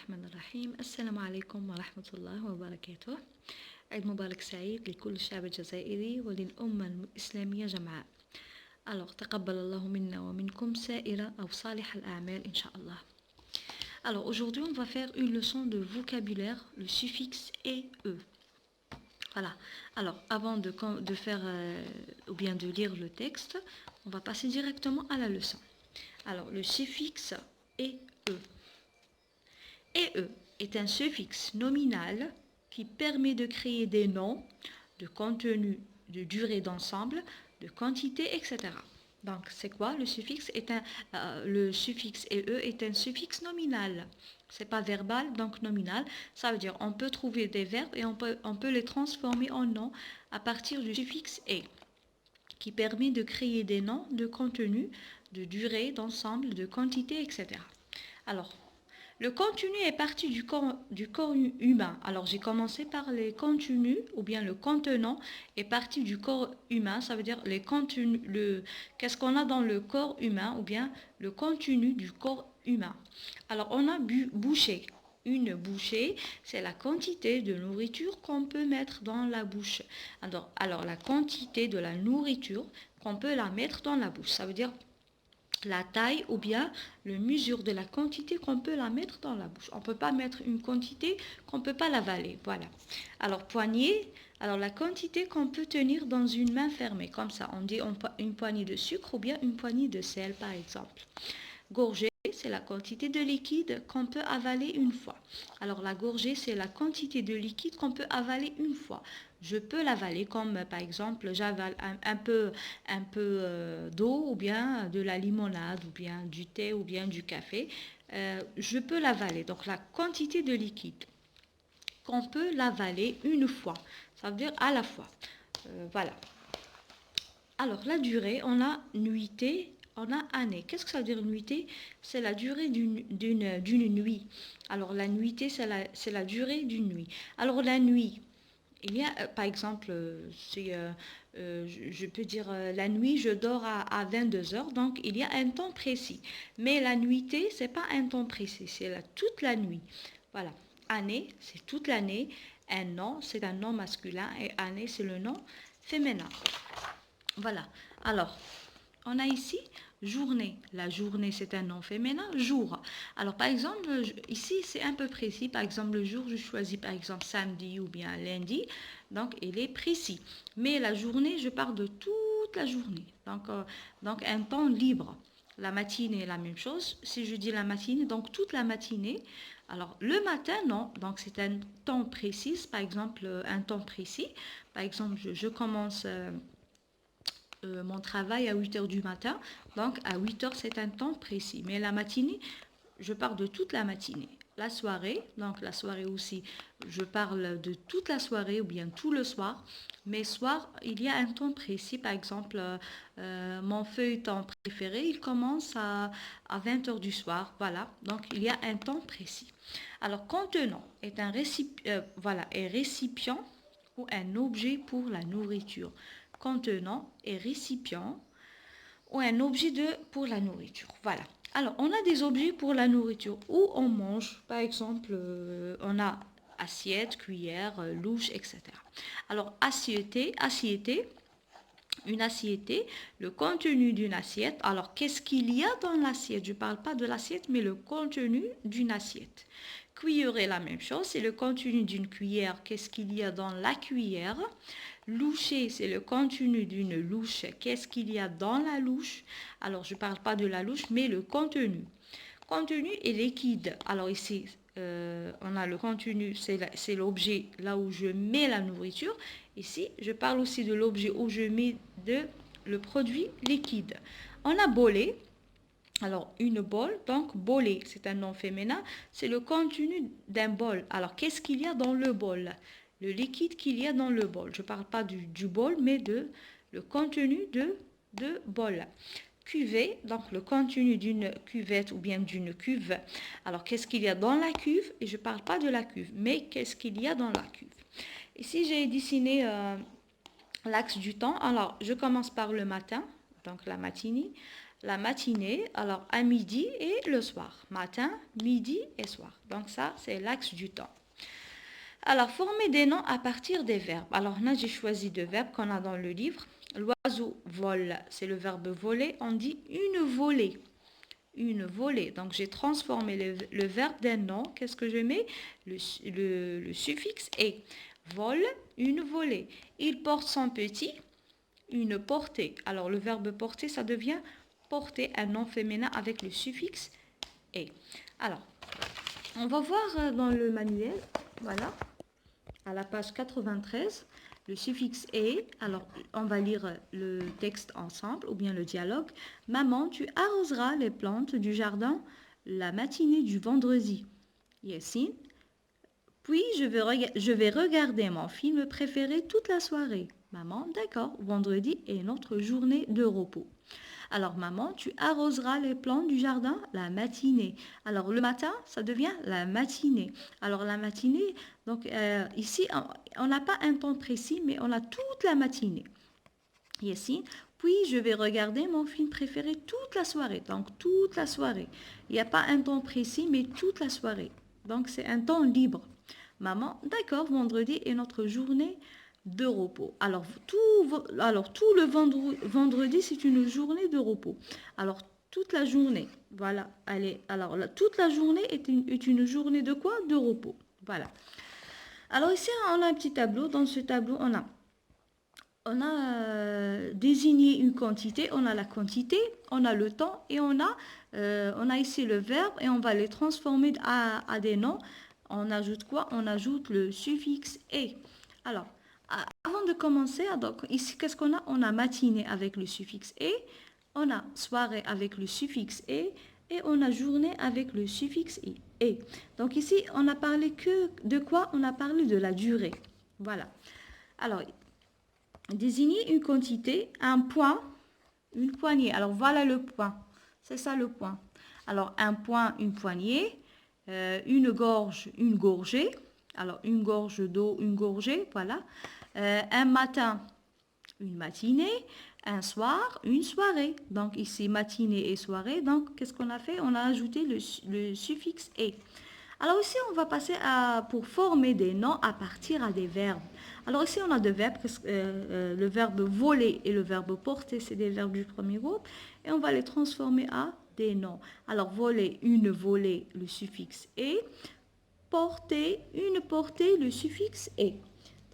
الرحمن الرحيم. السلام عليكم ورحمة الله وبركاته. عيد مبارك سعيد لكل الشعب الجزائري وللأمة الإسلامية جمعاء. Alors, تقبل الله منا ومنكم سائر أو صالح الأعمال إن شاء الله. Alors, aujourd'hui, on va faire une leçon de vocabulaire, le suffixe et e. Voilà. Alors, avant de faire ou bien de lire le texte, on va passer directement à la leçon. Alors, le suffixe et e. Et e est un suffixe nominal qui permet de créer des noms, de contenu, de durée d'ensemble, de quantité, etc. Donc, c'est quoi le suffixe le suffixe et e est un suffixe nominal. C'est pas verbal, donc nominal. Ça veut dire on peut trouver des verbes et on peut les transformer en noms à partir du suffixe et, qui permet de créer des noms, de contenu, de durée d'ensemble, de quantité, etc. Alors, le contenu est parti du corps humain. Alors, j'ai commencé par les contenus, ou bien le contenant est parti du corps humain. Ça veut dire les contenus, qu'est-ce qu'on a dans le corps humain, ou bien le contenu du corps humain. Alors, on a bouchée. Une bouchée, c'est la quantité de nourriture qu'on peut mettre dans la bouche. Alors, la quantité de la nourriture qu'on peut la mettre dans la bouche. Ça veut dire la taille ou bien le mesure de la quantité qu'on peut la mettre dans la bouche. On ne peut pas mettre une quantité qu'on ne peut pas l'avaler. Voilà. Alors, poignée, alors la quantité qu'on peut tenir dans une main fermée. Comme ça, on dit une poignée de sucre ou bien une poignée de sel, par exemple. Gorgée, c'est la quantité de liquide qu'on peut avaler une fois. Alors, la gorgée, c'est la quantité de liquide qu'on peut avaler une fois. Je peux l'avaler comme, par exemple, j'avale un peu d'eau ou bien de la limonade ou bien du thé ou bien du café. Je peux l'avaler. Donc, la quantité de liquide qu'on peut l'avaler une fois. Ça veut dire à la fois. Voilà. Alors, la durée, on a nuitée, on a année. Qu'est-ce que ça veut dire nuitée? C'est la durée d'une nuit. Alors, la nuitée, c'est la durée d'une nuit. Alors, la nuit, il y a, par exemple, je peux dire la nuit, je dors à 22 heures, donc il y a un temps précis. Mais la nuitée, ce n'est pas un temps précis, c'est toute la nuit. Voilà. Année, c'est toute l'année. Un nom, c'est un nom masculin et année, c'est le nom féminin. Voilà. Alors, on a ici journée. La journée, c'est un nom féminin. Jour. Alors, par exemple, ici, c'est un peu précis. Par exemple, le jour, je choisis par exemple samedi ou bien lundi. Donc, il est précis. Mais la journée, je parle de toute la journée. Donc un temps libre. La matinée, la même chose. Si je dis la matinée, donc toute la matinée. Alors, le matin, non. Donc, c'est un temps précis. Par exemple, un temps précis. Par exemple, je commence mon travail à 8 heures du matin. Donc, à 8 heures, c'est un temps précis. Mais la matinée, je parle de toute la matinée. La soirée, donc la soirée aussi, je parle de toute la soirée ou bien tout le soir. Mais soir, il y a un temps précis. Par exemple, mon feuilleton préféré, il commence à 20 heures du soir. Voilà, donc il y a un temps précis. Alors, contenant est un récipient ou un objet pour la nourriture. Contenant et récipient ou un objet pour la nourriture. Voilà. Alors, on a des objets pour la nourriture où on mange. Par exemple, on a assiette, cuillère, louche, etc. Alors, assiette, une assiette, le contenu d'une assiette. Alors, qu'est-ce qu'il y a dans l'assiette? Je ne parle pas de l'assiette, mais le contenu d'une assiette. Cuillère est la même chose, c'est le contenu d'une cuillère. Qu'est-ce qu'il y a dans la cuillère? Loucher, c'est le contenu d'une louche. Qu'est-ce qu'il y a dans la louche? Alors, je ne parle pas de la louche, mais le contenu. Contenu est liquide. Alors ici, on a le contenu, c'est l'objet là où je mets la nourriture. Ici, je parle aussi de l'objet où je mets le produit liquide. On a bolé. Alors, une bol, donc bolé, c'est un nom féminin, c'est le contenu d'un bol. Alors, qu'est-ce qu'il y a dans le bol? Le liquide qu'il y a dans le bol. Je ne parle pas du bol, mais le contenu de bol. Cuvée, donc le contenu d'une cuvette ou bien d'une cuve. Alors, qu'est-ce qu'il y a dans la cuve? Et je ne parle pas de la cuve, mais qu'est-ce qu'il y a dans la cuve? Ici, j'ai dessiné l'axe du temps. Alors, je commence par le matin, donc la matinée. la matinée, alors à midi et le soir. Matin, midi et soir. Donc ça, c'est l'axe du temps. Alors, former des noms à partir des verbes. Alors là, j'ai choisi deux verbes qu'on a dans le livre. L'oiseau vole, c'est le verbe voler. On dit une volée. Une volée. Donc, j'ai transformé le verbe d'un nom. Qu'est-ce que je mets? Le suffixe et. Vole, une volée. Il porte son petit, une portée. Alors, le verbe porter, ça devient porter, un nom féminin avec le suffixe et. Alors, on va voir dans le manuel. Voilà. À la page 93, le suffixe est, alors on va lire le texte ensemble ou bien le dialogue. Maman, tu arroseras les plantes du jardin la matinée du vendredi. Yassine. Puis je vais regarder mon film préféré toute la soirée. Maman, d'accord, vendredi est notre journée de repos. Alors, maman, tu arroseras les plantes du jardin la matinée. Alors, le matin, ça devient la matinée. Alors, la matinée, donc ici, on n'a pas un temps précis, mais on a toute la matinée. Ici, puis je vais regarder mon film préféré toute la soirée. Donc, toute la soirée. Il n'y a pas un temps précis, mais toute la soirée. Donc, c'est un temps libre. Maman, d'accord, vendredi est notre journée de repos. Alors, tout le vendredi, c'est une journée de repos. Alors, toute la journée, voilà. Allez, alors, toute la journée est une journée de quoi? De repos. Voilà. Alors, ici, on a un petit tableau. Dans ce tableau, on a désigné une quantité, on a la quantité, on a le temps et on a ici le verbe et on va les transformer à des noms. On ajoute quoi? On ajoute le suffixe et. Alors, avant de commencer, donc ici, qu'est-ce qu'on a? On a matinée avec le suffixe et, on a soirée avec le suffixe et on a journée avec le suffixe et. Donc ici, on n'a parlé que de quoi? On a parlé de la durée. Voilà. Alors, désigner une quantité, un point, une poignée. Alors, voilà le point. C'est ça le point. Alors, un point, une poignée. Une gorge, une gorgée. Alors, une gorge d'eau, une gorgée, voilà. Un matin, une matinée. Un soir, une soirée. Donc, ici, matinée et soirée. Donc, qu'est-ce qu'on a fait? On a ajouté le suffixe « et ». Alors ici, on va passer pour former des noms à partir des verbes. Alors ici, on a deux verbes, le verbe voler et le verbe porter, c'est des verbes du premier groupe. Et on va les transformer à des noms. Alors voler, une volée, le suffixe et. Porter, une portée, le suffixe et.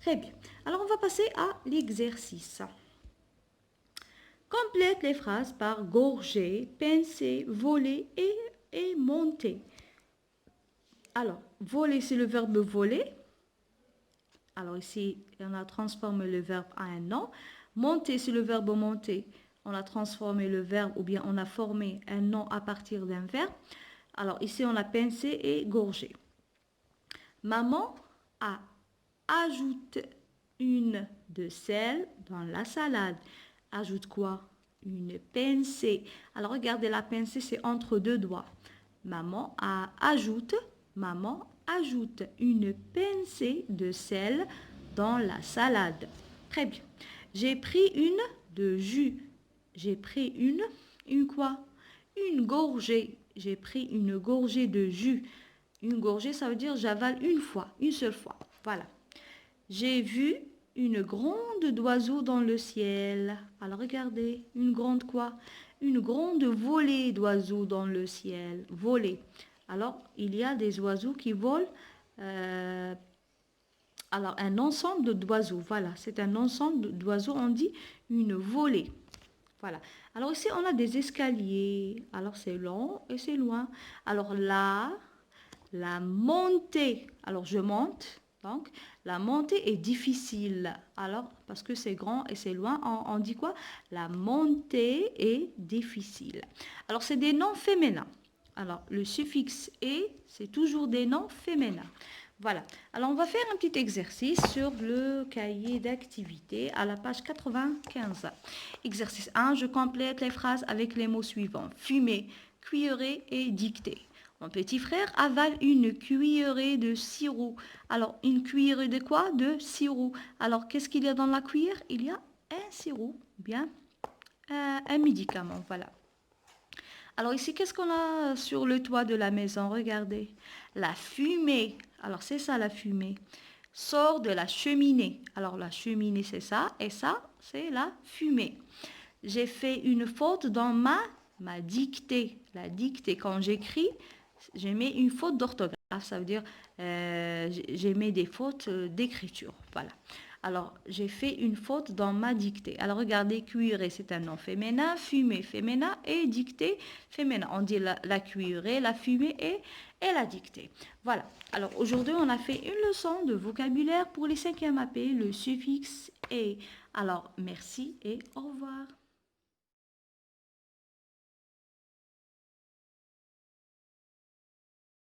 Très bien. Alors on va passer à l'exercice. Complète les phrases par gorger, pincer, voler et monter. Alors, voler, c'est le verbe voler. Alors ici, on a transformé le verbe à un nom. Monter, c'est le verbe monter. On a transformé le verbe ou bien on a formé un nom à partir d'un verbe. Alors ici, on a pincé et gorgé. Maman a ajouté une de sel dans la salade. Ajoute quoi? Une pincée. Alors regardez, la pincée, c'est entre deux doigts. Maman ajoute une pincée de sel dans la salade. Très bien. J'ai pris une de jus. J'ai pris une quoi? Une gorgée. J'ai pris une gorgée de jus. Une gorgée, ça veut dire j'avale une fois, une seule fois. Voilà. J'ai vu une grande d'oiseaux dans le ciel. Alors regardez, une grande quoi? Une grande volée d'oiseaux dans le ciel. Volée. Alors, il y a des oiseaux qui volent. Alors, un ensemble d'oiseaux. Voilà, c'est un ensemble d'oiseaux. On dit une volée. Voilà. Alors ici, on a des escaliers. Alors, c'est long et c'est loin. Alors là, la montée. Alors, je monte. Donc, la montée est difficile. Alors, parce que c'est grand et c'est loin, on dit quoi? La montée est difficile. Alors, c'est des noms féminins. Alors, le suffixe « et », c'est toujours des noms féminins. Voilà. Alors, on va faire un petit exercice sur le cahier d'activité à la page 95. Exercice 1, je complète les phrases avec les mots suivants. Fumer, cuillerée et dictée. Mon petit frère avale une cuillerée de sirop. Alors, une cuillerée de quoi? De sirop. Alors, qu'est-ce qu'il y a dans la cuillère? Il y a un sirop, bien, un médicament, voilà. Alors ici, qu'est-ce qu'on a sur le toit de la maison? Regardez. La fumée. Alors c'est ça la fumée. Sort de la cheminée. Alors la cheminée c'est ça et ça c'est la fumée. J'ai fait une faute dans ma dictée. La dictée, quand j'écris, j'ai mis une faute d'orthographe. Ça veut dire j'ai mis des fautes d'écriture. Voilà. Alors, j'ai fait une faute dans ma dictée. Alors, regardez, cuillerée, c'est un nom féminin, fumée, féminin et dictée, féminin. On dit la cuillerée, la fumée et la dictée. Voilà. Alors, aujourd'hui, on a fait une leçon de vocabulaire pour les 5e AP, le suffixe et. Alors, merci et au revoir.